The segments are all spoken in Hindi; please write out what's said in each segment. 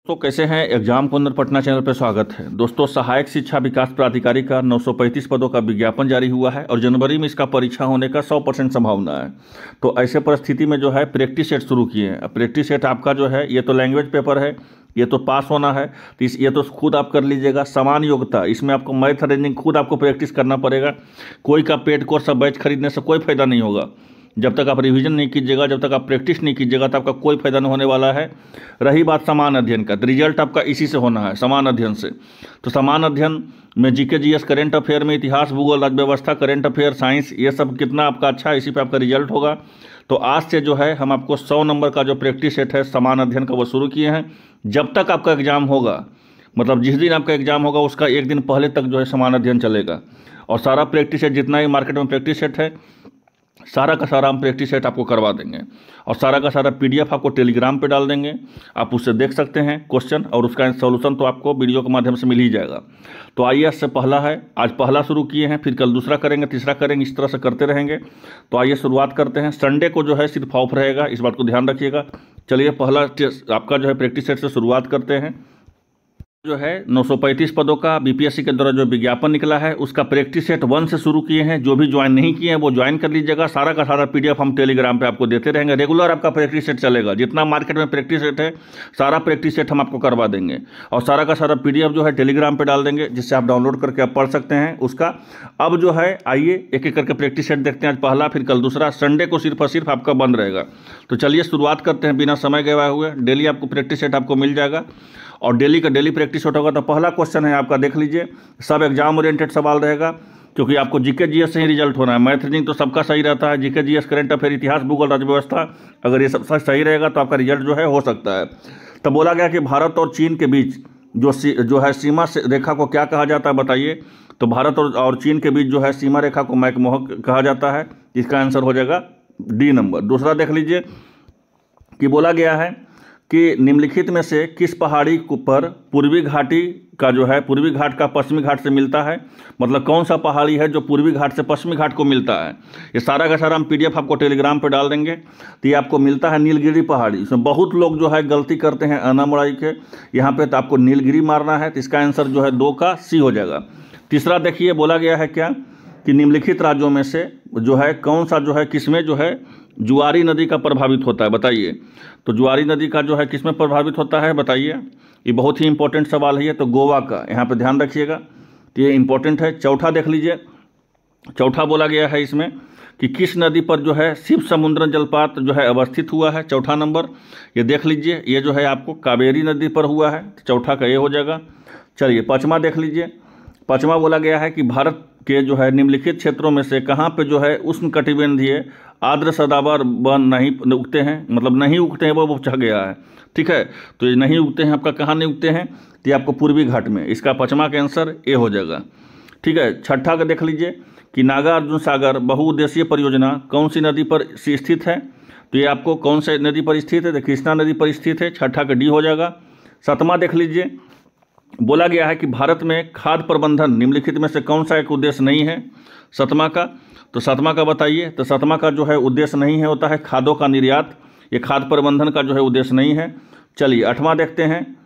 तो कैसे हैं एग्जाम कॉर्नर पटना चैनल पर स्वागत है। दोस्तों, सहायक शिक्षा विकास प्राधिकारी का 935 पदों का विज्ञापन जारी हुआ है और जनवरी में इसका परीक्षा होने का 100% संभावना है। तो ऐसे परिस्थिति में जो है प्रैक्टिस सेट शुरू किए हैं। प्रैक्टिस सेट आपका जो है ये तो लैंग्वेज पेपर है, ये तो पास होना है, तो ये तो खुद आप कर लीजिएगा। समान योग्यता, इसमें आपको मैथ रीजनिंग खुद आपको प्रैक्टिस करना पड़ेगा। कोई का पेड कोर्स अब बैच खरीदने से कोई फायदा नहीं होगा। जब तक आप रिवीजन नहीं कीजिएगा, जब तक आप प्रैक्टिस नहीं कीजिएगा, तो आपका कोई फायदा नहीं होने वाला है। रही बात समान अध्ययन का, तो रिजल्ट आपका इसी से होना है, समान अध्ययन से। तो समान अध्ययन में जीके जीएस, करेंट अफेयर में इतिहास, भूगोल, अर्थव्यवस्था, करेंट अफेयर, साइंस, ये सब कितना आपका अच्छा है, इसी पे आपका रिजल्ट होगा। तो आज से जो है हम आपको 100 नंबर का जो प्रैक्टिस सेट है समान अध्ययन का वो शुरू किए हैं। जब तक आपका एग्जाम होगा, मतलब जिस दिन आपका एग्जाम होगा उसका एक दिन पहले तक जो है समान अध्ययन चलेगा। और सारा प्रैक्टिस सेट, जितना ही मार्केट में प्रैक्टिस सेट है, सारा का सारा हम प्रैक्टिस सेट आपको करवा देंगे। और सारा का सारा पीडीएफ आपको टेलीग्राम पे डाल देंगे। आप उससे देख सकते हैं क्वेश्चन, और उसका सॉल्यूशन तो आपको वीडियो के माध्यम से मिल ही जाएगा। तो आइए, इससे पहला है, आज पहला शुरू किए हैं, फिर कल दूसरा करेंगे, तीसरा करेंगे, इस तरह से करते रहेंगे। तो आइए शुरुआत करते हैं। संडे को जो है सिर्फ ऑफ रहेगा, इस बात को ध्यान रखिएगा। चलिए, पहला आपका जो है प्रैक्टिस सेट से शुरुआत करते हैं। जो है 935 पदों का बीपीएससी के द्वारा जो विज्ञापन निकला है उसका प्रैक्टिस सेट 1 से शुरू किए हैं। जो भी ज्वाइन नहीं किए हैं वो ज्वाइन कर लीजिएगा। सारा का सारा पीडीएफ हम टेलीग्राम पे आपको देते रहेंगे। रेगुलर आपका प्रैक्टिस सेट चलेगा। जितना मार्केट में प्रैक्टिस सेट है सारा प्रैक्टिस सेट हम आपको करवा देंगे। और सारा का सारा पीडीएफ जो है टेलीग्राम पे डाल देंगे, जिससे आप डाउनलोड करके आप पढ़ सकते हैं उसका। अब जो है आइए एक एक करके प्रैक्टिस सेट देखते हैं। आज पहला, फिर कल दूसरा। संडे को सिर्फ और सिर्फ आपका बंद रहेगा। तो चलिए शुरुआत करते हैं बिना समय गवाए हुए। डेली आपको प्रैक्टिस सेट आपको मिल जाएगा और डेली का डेली प्रैक्टिस होगा। तो पहला क्वेश्चन है आपका, देख लीजिए। सब एग्जाम ओरिएंटेड सवाल रहेगा, क्योंकि आपको जीके जीएस से ही रिजल्ट होना है। मैथ रीजनिंग तो सबका सही रहता है। जीके जीएस, करेंट अफेयर, इतिहास, भूगोल, अर्थव्यवस्था, अगर ये सब सही रहेगा तो आपका रिजल्ट जो है हो सकता है। तो बोला गया कि भारत और चीन के बीच जो है सीमा रेखा को क्या कहा जाता है, बताइए। तो भारत और चीन के बीच जो है सीमा रेखा को मैकमोहक कहा जाता है। इसका आंसर हो जाएगा डी नंबर। दूसरा देख लीजिए कि बोला गया है कि निम्नलिखित में से किस पहाड़ी पर पूर्वी घाटी का जो है पूर्वी घाट का पश्चिमी घाट से मिलता है। मतलब कौन सा पहाड़ी है जो पूर्वी घाट से पश्चिमी घाट को मिलता है। ये सारा का सारा हम पीडीएफ आपको टेलीग्राम पे डाल देंगे। तो ये आपको मिलता है नीलगिरी पहाड़ी। इसमें बहुत लोग जो है गलती करते हैं अनामड़ाई के, यहाँ पे तो आपको नीलगिरी मारना है। तो इसका आंसर जो है 2 का सी हो जाएगा। तीसरा देखिए, बोला गया है क्या कि निम्नलिखित राज्यों में से जो है कौन सा जो है किसमें जो है जुआरी नदी का प्रभावित होता है, बताइए। तो जुआरी नदी का जो है किसमें प्रभावित होता है, बताइए। ये बहुत ही इंपॉर्टेंट सवाल है ये। तो गोवा का, यहाँ पे ध्यान रखिएगा, तो ये इंपॉर्टेंट है। चौथा देख लीजिए। चौथा बोला गया है इसमें कि किस नदी पर जो है शिव समुद्र जलपात जो है अवस्थित हुआ है। चौथा नंबर ये देख लीजिए, ये जो है आपको कावेरी नदी पर हुआ है। चौथा का ये हो जाएगा। चलिए, पाँचवा देख लीजिए। पाँचवा बोला गया है कि भारत के जो है निम्नलिखित क्षेत्रों में से कहाँ पे जो है उष्णकटिबंधीय आर्द्र सदाबहार वन नहीं उगते हैं। मतलब नहीं उगते हैं, वो पूछा गया है, ठीक है। तो ये नहीं उगते हैं आपका कहाँ नहीं उगते हैं, तो ये आपको पूर्वी घाट में। इसका पाँचवा का आंसर ए हो जाएगा, ठीक है। छठा का देख लीजिए कि नागा अर्जुन सागर बहुउद्देशीय परियोजना कौन सी नदी पर स्थित है। तो ये आपको कौन से नदी पर स्थित है, तो कृष्णा नदी पर स्थित है। छठा का डी हो जाएगा। सातवां देख लीजिए, बोला गया है कि भारत में खाद्य प्रबंधन निम्नलिखित में से कौन सा एक उद्देश्य नहीं है। सातवां का, तो सातवां का बताइए। तो सातवां का जो है उद्देश्य नहीं है, होता है खादों का निर्यात। ये खाद्य प्रबंधन का जो है उद्देश्य नहीं है। चलिए, आठवां देखते हैं।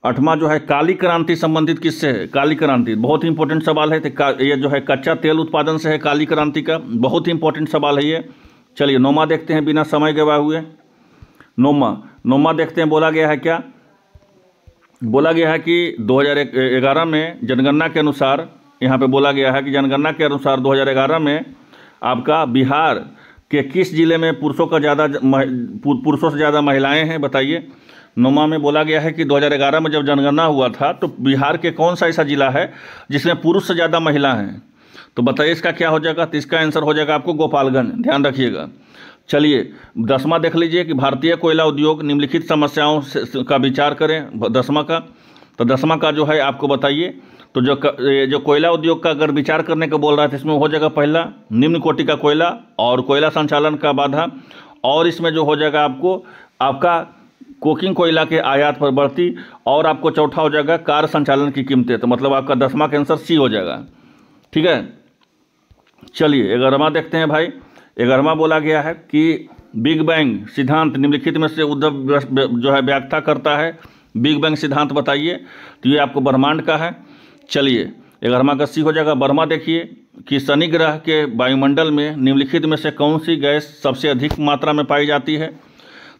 आठवां जो है काली क्रांति संबंधित किससे है। काली क्रांति बहुत ही इंपॉर्टेंट सवाल है। तो ये जो है कच्चा तेल उत्पादन से है काली क्रांति का, बहुत ही इंपॉर्टेंट सवाल है ये। चलिए, नौवां देखते हैं बिना समय गवाए हुए। नौवां देखते हैं। बोला गया है क्या, बोला गया है कि 2011 में जनगणना के अनुसार, यहाँ पे बोला गया है कि जनगणना के अनुसार 2011 में आपका बिहार के किस जिले में पुरुषों से ज़्यादा महिलाएं हैं, बताइए। नौमा में बोला गया है कि 2011 में जब जनगणना हुआ था तो बिहार के कौन सा ऐसा जिला है जिसमें पुरुष से ज़्यादा महिला हैं। तो बताइए इसका क्या हो जाएगा। तो इसका आंसर हो जाएगा आपको गोपालगंज, ध्यान रखिएगा। चलिए, 10वां देख लीजिए कि भारतीय कोयला उद्योग निम्नलिखित समस्याओं का विचार करें। 10वां का, तो 10वां का जो है आपको बताइए। तो जो कोयला उद्योग का अगर विचार करने को बोल रहा है, इसमें हो जाएगा पहला निम्न कोटि का कोयला और कोयला संचालन का बाधा। और इसमें जो हो जाएगा आपका कोकिंग कोयला के आयात पर बढ़ती। और आपको चौथा हो जाएगा कार संचालन की कीमतें। तो मतलब आपका 10वां का आंसर सी हो जाएगा, ठीक है। चलिए, 11वां देखते हैं भाई। 11वां बोला गया है कि बिग बैंग सिद्धांत निम्नलिखित में से उद्धव जो है व्याख्या करता है। बिग बैंग सिद्धांत बताइए। तो ये आपको ब्रह्मांड का है। चलिए 11वां का सी हो जाएगा। बर्मा देखिए कि शनि ग्रह के वायुमंडल में निम्नलिखित में से कौन सी गैस सबसे अधिक मात्रा में पाई जाती है।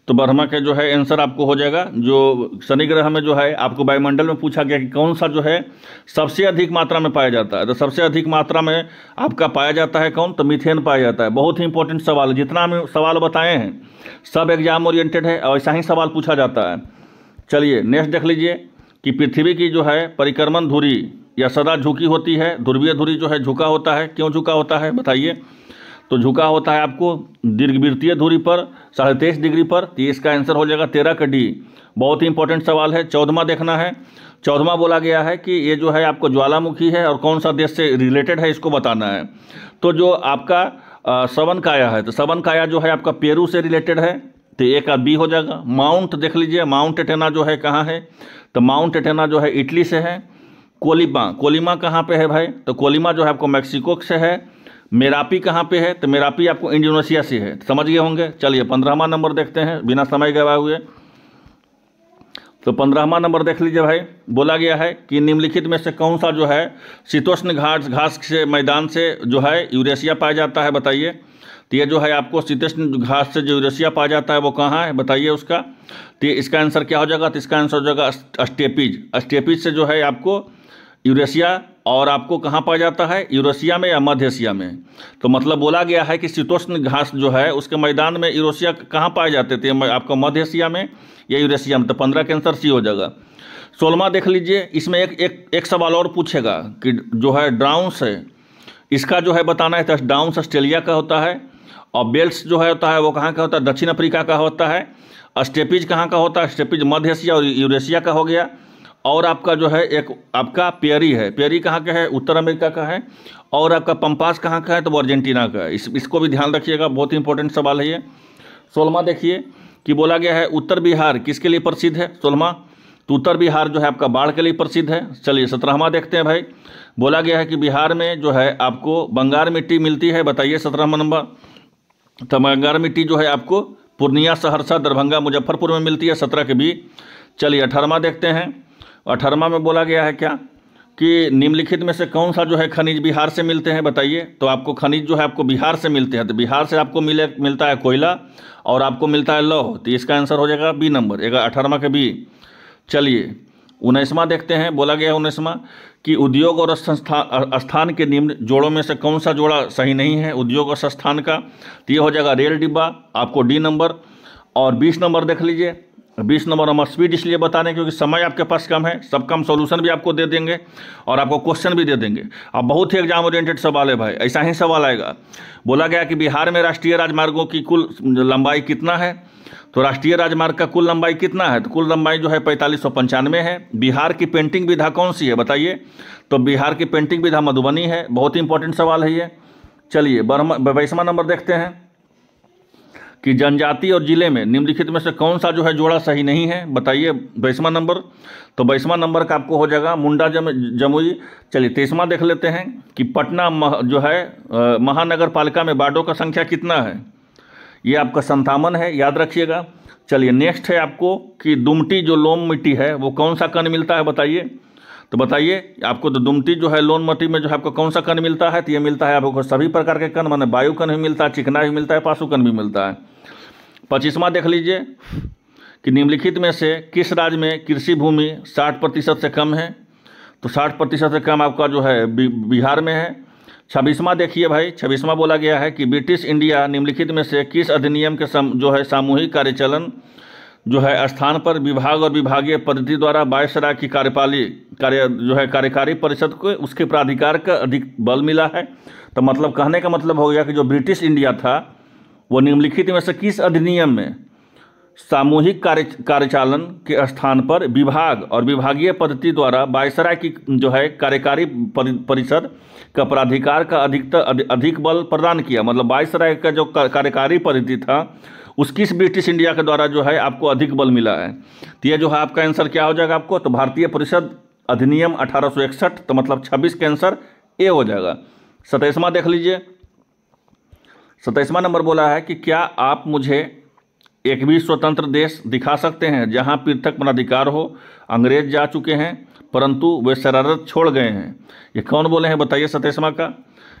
तो बर्मा के जो है आंसर आपको हो जाएगा, जो शनि ग्रह में जो है आपको वायुमंडल में पूछा गया कि कौन सा जो है सबसे अधिक मात्रा में पाया जाता है, तो सबसे अधिक मात्रा में आपका पाया जाता है कौन, तो मीथेन पाया जाता है। बहुत ही इंपॉर्टेंट सवाल है, जितना हम सवाल बताए हैं सब एग्जाम ओरिएंटेड है और ऐसा ही सवाल पूछा जाता है। चलिए नेक्स्ट देख लीजिए कि पृथ्वी की जो है परिक्रमण धुरी या सदा झुकी होती है, ध्रुवीय धुरी जो है झुका होता है, क्यों झुका होता है बताइए। तो झुका होता है आपको दीर्घवृत्तीय धुरी पर 23.5 डिग्री पर। तो इसका आंसर हो जाएगा 13 का डी। बहुत ही इंपॉर्टेंट सवाल है। 14वां देखना है। 14वां बोला गया है कि ये जो है आपको ज्वालामुखी है और कौन सा देश से रिलेटेड है इसको बताना है। तो जो आपका सवनकाया है, तो सवनकाया जो है आपका पेरू से रिलेटेड है, तो ए का बी हो जाएगा। माउंट देख लीजिए, माउंट एटेना जो है कहाँ है, तो माउंट एटेना जो है इटली से है। कोलिमा, कोलिमा कहाँ पे है भाई, तो कोलिमा जो है आपको मैक्सिको से है। मेरापी कहाँ पे है, तो मेरापी आपको इंडोनेशिया से है, समझ गए होंगे। चलिए 15वां नंबर देखते हैं बिना समय गवाए हुए। तो 15वां नंबर देख लीजिए भाई। बोला गया है कि निम्नलिखित में से कौन सा जो है शीतोष्ण घास से मैदान से जो है यूरेशिया पाया जाता है बताइए। तो ये जो है आपको शीतोष्ण घास से जो यूरेशिया पाया जाता है वो कहाँ है बताइए उसका। तो इसका आंसर क्या हो जाएगा, तो इसका आंसर हो जाएगा स्टेपीज। स्टेपीज से जो है आपको यूरेशिया, और आपको कहाँ पाया जाता है, यूरेशिया में या मध्य एशिया में। तो मतलब बोला गया है कि शीतोष्ण घास जो है उसके मैदान में यूरेशिया कहाँ पाए जाते थे, आपको मध्य एशिया में या यूरेशिया में। तो 15 के आंसर सी हो जाएगा। 16वां देख लीजिए। इसमें एक सवाल और पूछेगा कि जो है ड्राउन्स है इसका जो है बताना है। तो ड्राउन्स ऑस्ट्रेलिया का होता है, और बेल्ट्स जो है होता है वो कहाँ का होता है, दक्षिण अफ्रीका का होता है। स्टेपीज कहाँ का होता है, स्टेपीज मध्य एशिया और यूरेशिया का हो गया। और आपका जो है एक आपका पेरी है, पेरी कहाँ का है, उत्तर अमेरिका का है। और आपका पंपास कहाँ का है, तो वो अर्जेंटीना का है। इसको भी ध्यान रखिएगा, बहुत ही इंपॉर्टेंट सवाल है ये। 16वां देखिए कि बोला गया है उत्तर बिहार किसके लिए प्रसिद्ध है। 16वां, तो उत्तर बिहार जो है आपका बाढ़ के लिए प्रसिद्ध है। चलिए 17वां देखते हैं भाई। बोला गया है कि बिहार में जो है आपको बंगार मिट्टी मिलती है बताइए। 17वां नंबर, तो बंगार मिट्टी जो है आपको पूर्णिया, सहरसा, दरभंगा, मुजफ्फरपुर में मिलती है। 17 के बी। चलिए 18वां देखते हैं। 18वां में बोला गया है क्या कि निम्नलिखित में से कौन सा जो है खनिज बिहार से मिलते हैं बताइए। तो आपको खनिज जो है आपको बिहार से मिलते हैं। तो बिहार से आपको मिलता है कोयला और आपको मिलता है लौह। तो इसका आंसर हो जाएगा बी नंबर, 18वां के बी। चलिए 19वां देखते हैं। बोला गया है 19वां कि उद्योग और स्थान के निम्न जोड़ों में से कौन सा जोड़ा सही नहीं है उद्योग और संस्थान का। तो ये हो जाएगा रेल डिब्बा, आपको डी नंबर। और 20 नंबर देख लीजिए। 20 नंबर हम स्पीड इसलिए बता रहे हैं क्योंकि समय आपके पास कम है, सबका हम सोल्यूशन भी आपको दे देंगे और आपको क्वेश्चन भी दे देंगे। अब बहुत ही एग्जाम ओरिएंटेड सवाल है भाई, ऐसा ही सवाल आएगा। बोला गया कि बिहार में राष्ट्रीय राजमार्गों की कुल लंबाई कितना है। तो राष्ट्रीय राजमार्ग का कुल लंबाई कितना है, तो कुल लंबाई जो है 4595 है। बिहार की पेंटिंग विधा कौन सी है बताइए। तो बिहार की पेंटिंग विधा मधुबनी है। बहुत ही इंपॉर्टेंट सवाल है ये। चलिए 22वां नंबर देखते हैं कि जनजाति और जिले में निम्नलिखित में से कौन सा जो है जोड़ा सही नहीं है बताइए। 22वां नंबर, तो 22वां नंबर का आपको हो जाएगा मुंडा जमुई। चलिए 23वां देख लेते हैं कि पटना जो है महानगर पालिका में वार्डों का संख्या कितना है। ये आपका 57 है, याद रखिएगा। चलिए नेक्स्ट है आपको कि दुमटी जो लोम मिट्टी है वो कौन सा कण मिलता है बताइए। तो बताइए आपको, तो दुमटी जो है लोन मिट्टी में जो है आपको कौन सा कण मिलता है। तो ये मिलता है आपको सभी प्रकार के कण, माने वायु कण भी मिलता है, चिकना भी मिलता है, पाशु कण भी मिलता है। 25वां देख लीजिए कि निम्नलिखित में से किस राज्य में कृषि भूमि 60% से कम है। तो 60% से कम आपका जो है बिहार में है। 26वां देखिए भाई। 26वां बोला गया है कि ब्रिटिश इंडिया निम्नलिखित में से किस अधिनियम के जो है सामूहिक कार्यचलन जो है स्थान पर विभाग और विभागीय पद्धति द्वारा वायसराय की कार्यकारी परिषद को उसके प्राधिकार का अधिक बल मिला है। तो मतलब कहने का मतलब हो गया कि जो ब्रिटिश इंडिया था वो निम्नलिखित में से किस अधिनियम में सामूहिक कार्यचालन के स्थान पर विभाग और विभागीय पद्धति द्वारा वायसराय की जो है कार्यकारी परिषद का प्राधिकार का अधिक बल प्रदान किया। मतलब वायसराय का जो कार्यकारी पद्धति था उसकी ब्रिटिश इंडिया के द्वारा जो है आपको अधिक बल मिला है। तो ये जो है आपका आंसर क्या हो जाएगा आपको, तो भारतीय परिषद अधिनियम 1861। तो मतलब 26 का आंसर ए हो जाएगा। 27वां देख लीजिए। 27वां नंबर बोला है कि क्या आप मुझे एक भी स्वतंत्र देश दिखा सकते हैं जहां पृथक वनाधिकार हो, अंग्रेज जा चुके हैं परंतु वे शरारत छोड़ गए हैं। ये कौन बोले हैं बताइए 27वां का।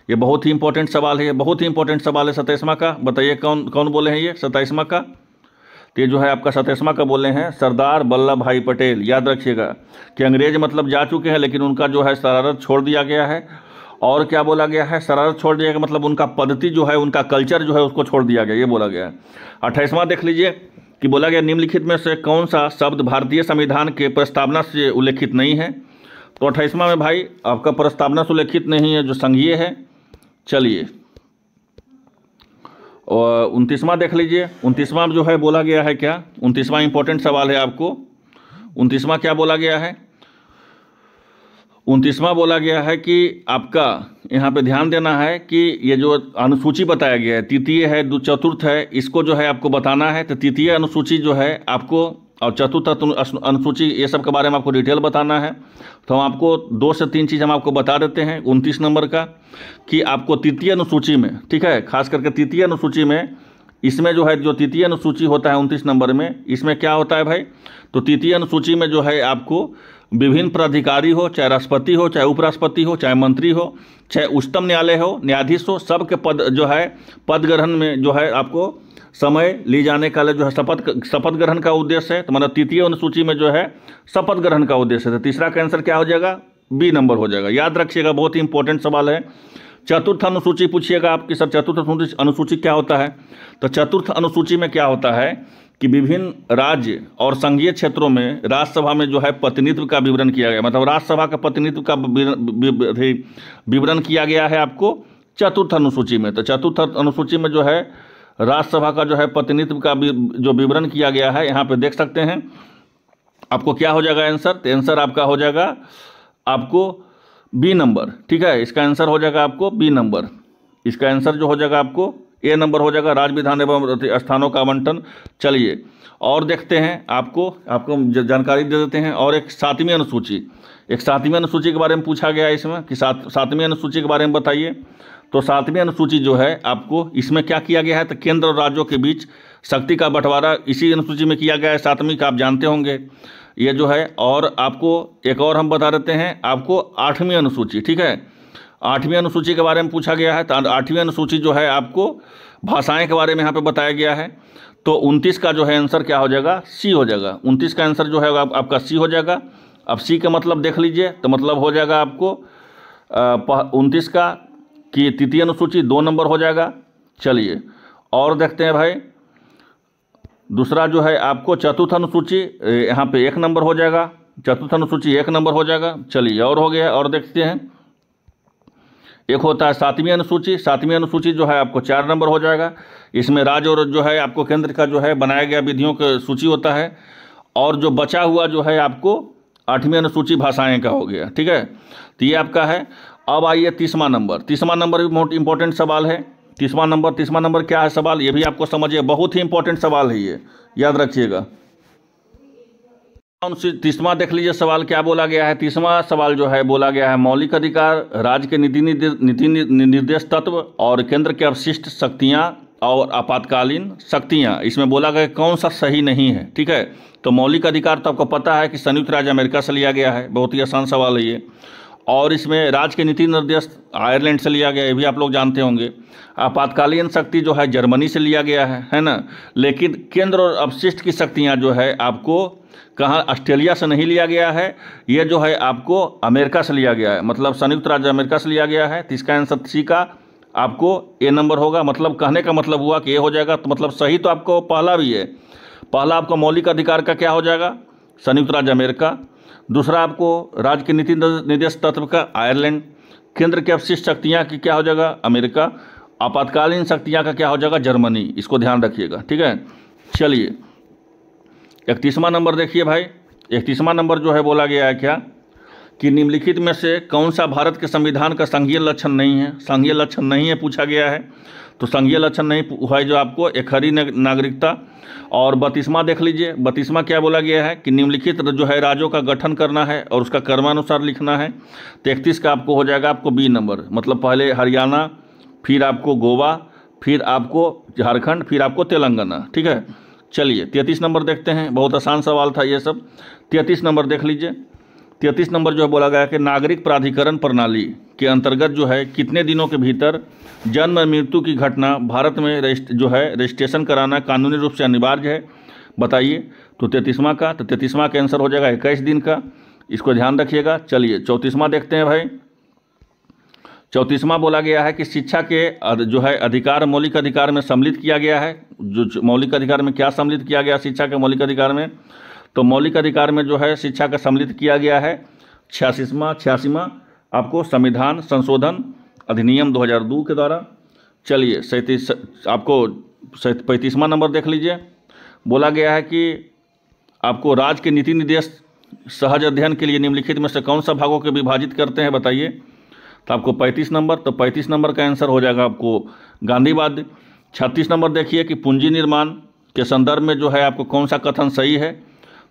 ये बहुत ही इंपॉर्टेंट सवाल है, ये बहुत ही इंपॉर्टेंट सवाल है 27वां का। बताइए कौन कौन बोले हैं ये 27वां का। तो ये जो है आपका 27वां का बोले हैं सरदार वल्लभ भाई पटेल। याद रखिएगा कि अंग्रेज मतलब जा चुके हैं लेकिन उनका जो है शरारत छोड़ दिया गया है। और क्या बोला गया है, शरारत छोड़ दिया गया मतलब उनका पद्धति जो है, उनका कल्चर जो है उसको छोड़ दिया गया, ये बोला गया है। 28वां देख लीजिए कि बोला गया निम्नलिखित में से कौन सा शब्द भारतीय संविधान के प्रस्तावना से उल्लेखित नहीं है। तो 28वां में भाई आपका प्रस्तावना से उल्लेखित नहीं है, जो संघीय है। चलिए और 29वां देख लीजिए। 29वां जो है बोला गया है क्या, 29वां इंपॉर्टेंट सवाल है आपको। 29वां क्या बोला गया है, 29वां बोला गया है कि आपका यहाँ पे ध्यान देना है कि ये जो अनुसूची बताया गया है, तृतीय है, चतुर्थ है, इसको जो है आपको बताना है। तो तृतीय अनुसूची जो है आपको और चतुर्थ अनुसूची ये सब के बारे में आपको डिटेल बताना है। तो हम आपको 2 से 3 चीज़ हम आपको बता देते हैं 29 नंबर का कि आपको तृतीय अनुसूची में, ठीक है, खास करके तृतीय अनुसूची में, इसमें जो है जो तृतीय अनुसूची होता है 29 नंबर में, इसमें क्या होता है भाई, तो तृतीय अनुसूची में जो है आपको विभिन्न पदाधिकारी हो, चाहे राष्ट्रपति हो, चाहे उपराष्ट्रपति हो, चाहे मंत्री हो, चाहे उच्चतम न्यायालय हो, न्यायाधीश हो, सबके पद जो है पद ग्रहण में जो है आपको समय ली जाने का जो है शपथ ग्रहण का उद्देश्य है। तो मतलब तृतीय अनुसूची में जो है शपथ ग्रहण का उद्देश्य है। तो तीसरा का आंसर क्या हो जाएगा, बी नंबर हो जाएगा। याद रखिएगा बहुत ही इंपॉर्टेंट सवाल है। चतुर्थ अनुसूची पूछिएगा आपकी सर चतुर्थ अनुसूची क्या होता है। तो चतुर्थ अनुसूची में क्या होता है कि विभिन्न राज्य और संघीय क्षेत्रों में राज्यसभा में जो है प्रतिनिधित्व का विवरण किया गया, मतलब राज्यसभा का प्रतिनिधित्व का विवरण किया गया है आपको चतुर्थ अनुसूची में। तो चतुर्थ अनुसूची में जो है राज्यसभा का जो है प्रतिनिधित्व का जो विवरण किया गया है, यहाँ पे देख सकते हैं। आपको क्या हो जाएगा आंसर, तो आंसर आपका हो जाएगा आपको बी नंबर, ठीक है। इसका आंसर हो जाएगा आपको बी नंबर। इसका आंसर जो हो जाएगा आपको ए नंबर हो जाएगा, राज्य विधान एवं स्थानों का आवंटन। चलिए और देखते हैं, आपको जानकारी दे देते हैं। और एक 7वीं अनुसूची, एक 7वीं अनुसूची के बारे में पूछा गया है इसमें कि 7वीं अनुसूची के बारे में बताइए। तो 7वीं अनुसूची जो है आपको इसमें क्या किया गया है, तो केंद्र और राज्यों के बीच शक्ति का बंटवारा इसी अनुसूची में किया गया है। 7वीं का आप जानते होंगे ये जो है। और आपको एक और हम बता देते हैं आपको 8वीं अनुसूची, ठीक है। 8वीं अनुसूची के बारे में पूछा गया है। तो 8वीं अनुसूची जो है आपको भाषाएं के बारे में यहाँ पे बताया गया है। तो 29 का जो है आंसर क्या हो जाएगा, सी हो जाएगा। 29 का आंसर जो है आपका सी हो जाएगा। अब सी का मतलब देख लीजिए, तो मतलब हो जाएगा आपको 29 का कि तृतीय अनुसूची 2 नंबर हो जाएगा। चलिए और देखते हैं भाई, दूसरा जो है आपको चतुर्थ अनुसूची यहाँ पे 1 नंबर हो जाएगा। चतुर्थ अनुसूची 1 नंबर हो जाएगा। चलिए और हो गया, और देखते हैं एक होता है 7वीं अनुसूची। 7वीं अनुसूची जो है आपको 4 नंबर हो जाएगा। इसमें राज्य और जो है आपको केंद्र का जो है बनाया गया विधियों का सूची होता है। और जो बचा हुआ जो है आपको 8वीं अनुसूची भाषाएं का हो गया, ठीक है। तो ये आपका है। अब आइए 30वां नंबर। 30वां नंबर भी बहुत इंपॉर्टेंट सवाल है। 30वां नंबर क्या है सवाल, ये भी आपको समझिए, बहुत ही इंपॉर्टेंट सवाल है ये, याद रखिएगा। 30वां देख लीजिए सवाल क्या बोला गया है। 30वां सवाल जो है बोला गया है मौलिक अधिकार, राज्य के नीति निर्देश तत्व और केंद्र के अवशिष्ट शक्तियां और आपातकालीन शक्तियां, इसमें बोला गया कौन सा सही नहीं है, ठीक है। तो मौलिक अधिकार तो आपको पता है कि संयुक्त राज्य अमेरिका से लिया गया है, बहुत ही आसान सवाल है ये। और इसमें राज्य के नीति निर्देश आयरलैंड से लिया गया, ये भी आप लोग जानते होंगे। आपातकालीन शक्ति जो है जर्मनी से लिया गया है ना। लेकिन केंद्र और अवशिष्ट की शक्तियां जो है आपको कहाँ, ऑस्ट्रेलिया से नहीं लिया गया है, ये जो है आपको अमेरिका से लिया गया है, मतलब संयुक्त राज्य अमेरिका से लिया गया है। तो इसका आंसर सी का आपको ए नंबर होगा। मतलब कहने का मतलब हुआ कि ए हो जाएगा, तो मतलब सही तो आपको पहला भी है। पहला आपका मौलिक अधिकार का क्या हो जाएगा, संयुक्त राज्य अमेरिका। दूसरा आपको राज्य के नीति निर्देश तत्व का आयरलैंड। केंद्र के अवशिष्ट शक्तियाँ की क्या हो जाएगा, अमेरिका। आपातकालीन शक्तियाँ का क्या हो जाएगा, जर्मनी। इसको ध्यान रखिएगा, ठीक है। चलिए 31वां नंबर देखिए भाई। 31वां नंबर जो है बोला गया है क्या कि निम्नलिखित में से कौन सा भारत के संविधान का संघीय लक्षण नहीं है। संघीय लक्षण नहीं है पूछा गया है। तो संघीय लक्षण नहीं है जो आपको एक खरी नागरिकता। और 32वां देख लीजिए। 32वां क्या बोला गया है कि निम्नलिखित जो है राज्यों का गठन करना है और उसका क्रमानुसार लिखना है। तो 31 का आपको हो जाएगा आपको बी नंबर, मतलब पहले हरियाणा, फिर आपको गोवा, फिर आपको झारखंड, फिर आपको तेलंगाना। ठीक है, चलिए 33 नंबर देखते हैं। बहुत आसान सवाल था ये सब। 33 नंबर देख लीजिए। 33 नंबर जो है बोला गया कि नागरिक प्राधिकरण प्रणाली के अंतर्गत जो है कितने दिनों के भीतर जन्म और मृत्यु की घटना भारत में रजिस्ट्रेशन कराना कानूनी रूप से अनिवार्य है, बताइए। तो 33वां का, तो 33वां का आंसर हो जाएगा 21 दिन का, इसको ध्यान रखिएगा। चलिए 34वां देखते हैं भाई। 34वां बोला गया है कि शिक्षा के जो है अधिकार मौलिक अधिकार में सम्मिलित किया गया है। जो मौलिक अधिकार में क्या सम्मिलित किया गया शिक्षा के मौलिक अधिकार में, तो मौलिक अधिकार में जो है शिक्षा का सम्मिलित किया गया है 86वां आपको संविधान संशोधन अधिनियम 2002 के द्वारा। चलिए 35वां नंबर देख लीजिए। बोला गया है कि आपको राज्य के नीति निर्देश सहज अध्ययन के लिए निम्नलिखित में से कौन सा भागों के विभाजित करते हैं, बताइए। तो आपको 35 नंबर, तो 35 नंबर का आंसर हो जाएगा आपको गांधीवाद। 36 नंबर देखिए कि पूंजी निर्माण के संदर्भ में जो है आपको कौन सा कथन सही है,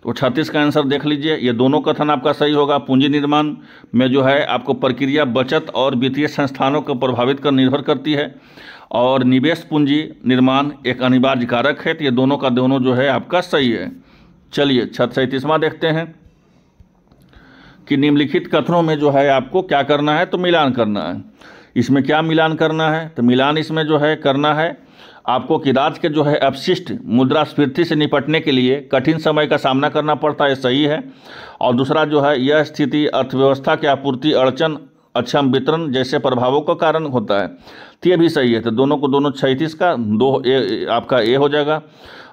तो 36 का आंसर देख लीजिए। ये दोनों कथन आपका सही होगा। पूंजी निर्माण में जो है आपको प्रक्रिया बचत और वित्तीय संस्थानों को प्रभावित कर निर्भर करती है, और निवेश पूंजी निर्माण एक अनिवार्य कारक है। तो ये दोनों का दोनों जो है आपका सही है। चलिए 37वां देखते हैं कि निम्नलिखित कथनों में जो है आपको क्या करना है, तो मिलान करना है। इसमें क्या मिलान करना है, तो मिलान इसमें जो है करना है आपको कि राज्य के जो है अपशिष्ट मुद्रास्फीति से निपटने के लिए कठिन समय का सामना करना पड़ता है, सही है। और दूसरा जो है यह स्थिति अर्थव्यवस्था के आपूर्ति अड़चन अक्षम वितरण जैसे प्रभावों का कारण होता है, तो ये भी सही है। तो दोनों को दोनों 36 का 2 आपका ए हो जाएगा।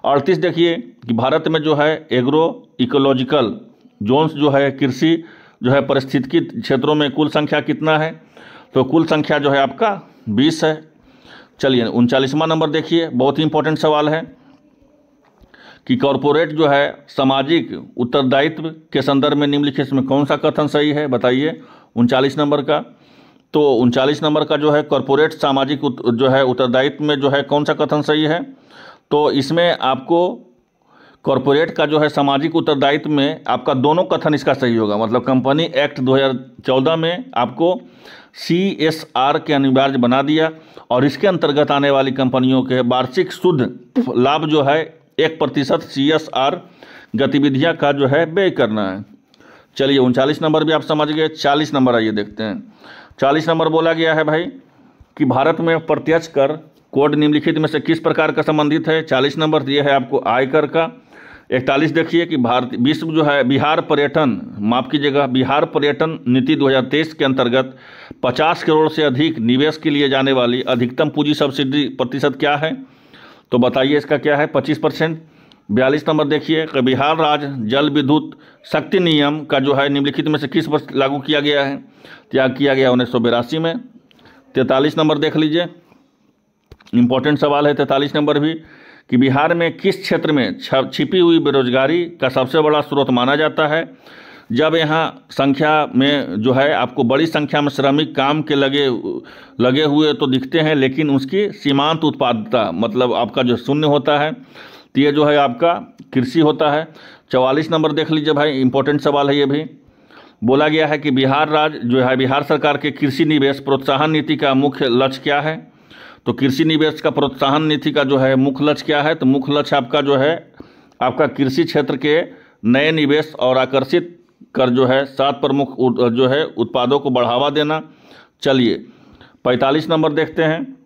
38 देखिए कि भारत में जो है एग्रो इकोलॉजिकल जोन्स जो है कृषि जो है पारिस्थितिकी क्षेत्रों में कुल संख्या कितना है, तो कुल संख्या जो है आपका 20 है। चलिए 39वां नंबर देखिए, बहुत ही इंपॉर्टेंट सवाल है कि कॉरपोरेट जो है सामाजिक उत्तरदायित्व के संदर्भ में निम्नलिखित में कौन सा कथन सही है, बताइए। 39 नंबर का, तो 39 नंबर का जो है कॉरपोरेट सामाजिक जो है उत्तरदायित्व में जो है कौन सा कथन सही है, तो इसमें आपको कॉरपोरेट का जो है सामाजिक उत्तरदायित्व में आपका दोनों कथन इसका सही होगा। मतलब कंपनी एक्ट 2014 में आपको CSR के अनिवार्य बना दिया, और इसके अंतर्गत आने वाली कंपनियों के वार्षिक शुद्ध लाभ जो है 1% CSR गतिविधियां का जो है व्यय करना है। चलिए 39 नंबर भी आप समझ गए। 40 नंबर आइए देखते हैं। 40 नंबर बोला गया है भाई कि भारत में प्रत्यक्ष कर कोड निम्नलिखित में से किस प्रकार का संबंधित है। 40 नंबर ये है आपको आयकर का। 41 देखिए कि विश्व जो है बिहार पर्यटन, माफ कीजिएगा, बिहार पर्यटन नीति 2023 के अंतर्गत 50 करोड़ से अधिक निवेश के लिए जाने वाली अधिकतम पूंजी सब्सिडी प्रतिशत क्या है, तो बताइए इसका क्या है, 25%। 42 नंबर देखिए कि बिहार राज्य जल विद्युत शक्ति नियम का जो है निम्नलिखित में से किस वर्ष लागू किया गया है, त्याग किया गया 1982 में। 43 नंबर देख लीजिए, इंपॉर्टेंट सवाल है 43 नंबर भी, कि बिहार में किस क्षेत्र में छिपी हुई बेरोजगारी का सबसे बड़ा स्रोत माना जाता है। जब यहाँ संख्या में जो है आपको बड़ी संख्या में श्रमिक काम के लगे हुए तो दिखते हैं, लेकिन उसकी सीमांत उत्पादकता मतलब आपका जो शून्य होता है, तो ये जो है आपका कृषि होता है। 44 नंबर देख लीजिए भाई, इंपॉर्टेंट सवाल है ये भी। बोला गया है कि बिहार राज्य जो है बिहार सरकार के कृषि निवेश प्रोत्साहन नीति का मुख्य लक्ष्य क्या है, तो कृषि निवेश का प्रोत्साहन नीति का जो है मुख्य लक्ष्य क्या है, तो मुख्य लक्ष्य आपका जो है आपका कृषि क्षेत्र के नए निवेश और आकर्षित कर जो है 7 प्रमुख जो है उत्पादों को बढ़ावा देना। चलिए 45 नंबर देखते हैं।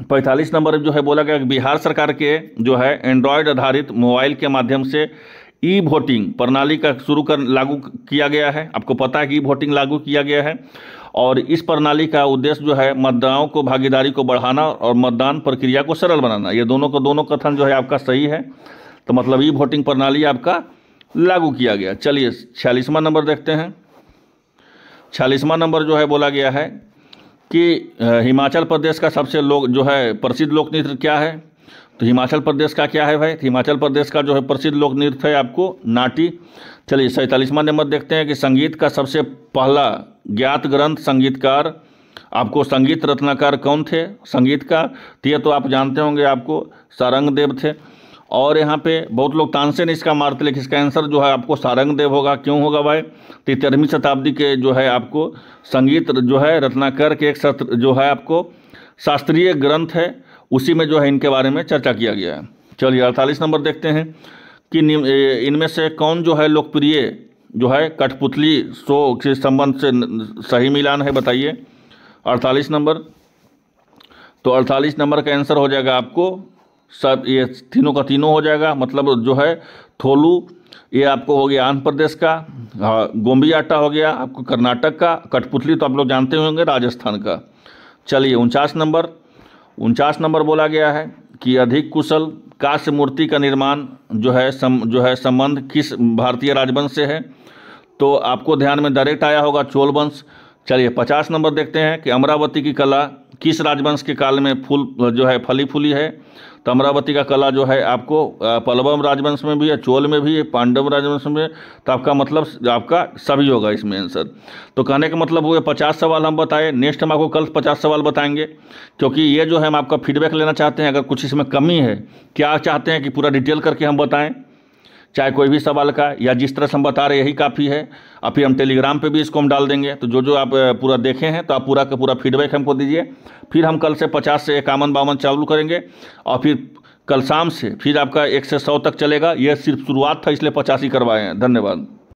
45 नंबर जो है बोला गया कि बिहार सरकार के जो है एंड्रॉयड आधारित मोबाइल के माध्यम से ई वोटिंग प्रणाली का लागू किया गया है। आपको पता है कि ई वोटिंग लागू किया गया है, और इस प्रणाली का उद्देश्य जो है मतदाताओं को भागीदारी को बढ़ाना और मतदान प्रक्रिया को सरल बनाना। ये दोनों कथन जो है आपका सही है, तो मतलब ई वोटिंग प्रणाली आपका लागू किया गया। चलिए 46वां नंबर देखते हैं। 46वां नंबर जो है बोला गया है कि हिमाचल प्रदेश का सबसे जो है प्रसिद्ध लोक नृत्य क्या है, तो हिमाचल प्रदेश का क्या है भाई, तो हिमाचल प्रदेश का जो है प्रसिद्ध लोक नृत्य है आपको नाटी। चलिए 47वां नंबर देखते हैं कि संगीत का सबसे पहला ज्ञात ग्रंथ संगीतकार आपको संगीत रत्नाकर कौन थे संगीत का, तो ये तो आप जानते होंगे आपको सारंगदेव थे। और यहाँ पे बहुत लोग तानसेन इसका मारते, लेकिन इसका आंसर जो है आपको सारंगदेव होगा। क्यों होगा भाई, तो 13वीं शताब्दी के जो है आपको संगीत जो है रत्नाकर के एक सत्र जो है आपको शास्त्रीय ग्रंथ है, उसी में जो है इनके बारे में चर्चा किया गया है। चलिए 48 नंबर देखते हैं कि इनमें से कौन जो है लोकप्रिय जो है कठपुतली शो के संबंध से सही मिलान है, बताइए 48 नंबर। तो 48 नंबर का आंसर हो जाएगा आपको सब, ये तीनों का तीनों हो जाएगा। मतलब जो है थोलू, ये आपको हो गया आंध्र प्रदेश का, गोंबी आटा हो गया आपको कर्नाटक का, कठपुतली तो आप लोग जानते होंगे राजस्थान का। चलिए 49 नंबर बोला गया है कि अधिक कुशल कांस्य मूर्ति का निर्माण जो है संबंध किस भारतीय राजवंश से है। तो आपको ध्यान में डायरेक्ट आया होगा चोल वंश। चलिए 50 नंबर देखते हैं कि अमरावती की कला किस राजवंश के काल में फली फूली है। तो अमरावती का कला जो है आपको पल्लव राजवंश में भी है, चोल में भी है, पांडव राजवंश में। तो आपका मतलब आपका सभी होगा इसमें आंसर। तो कहने का मतलब हुए 50 सवाल हम बताए। नेक्स्ट हम आपको कल 50 सवाल बताएंगे, क्योंकि ये जो है हम आपका फीडबैक लेना चाहते हैं। अगर कुछ इसमें कमी है, क्या चाहते हैं कि पूरा डिटेल करके हम बताएं, चाहे कोई भी सवाल का, या जिस तरह से हम बता रहे यही काफ़ी है। और फिर हम टेलीग्राम पे भी इसको हम डाल देंगे। तो जो आप पूरा देखे हैं तो आप पूरा का पूरा फीडबैक हमको दीजिए। फिर हम कल से 50 से 51-52 चालू करेंगे, और फिर कल शाम से फिर आपका 1 से 100 तक चलेगा। यह सिर्फ शुरुआत था, इसलिए 85 करवाए हैं। धन्यवाद।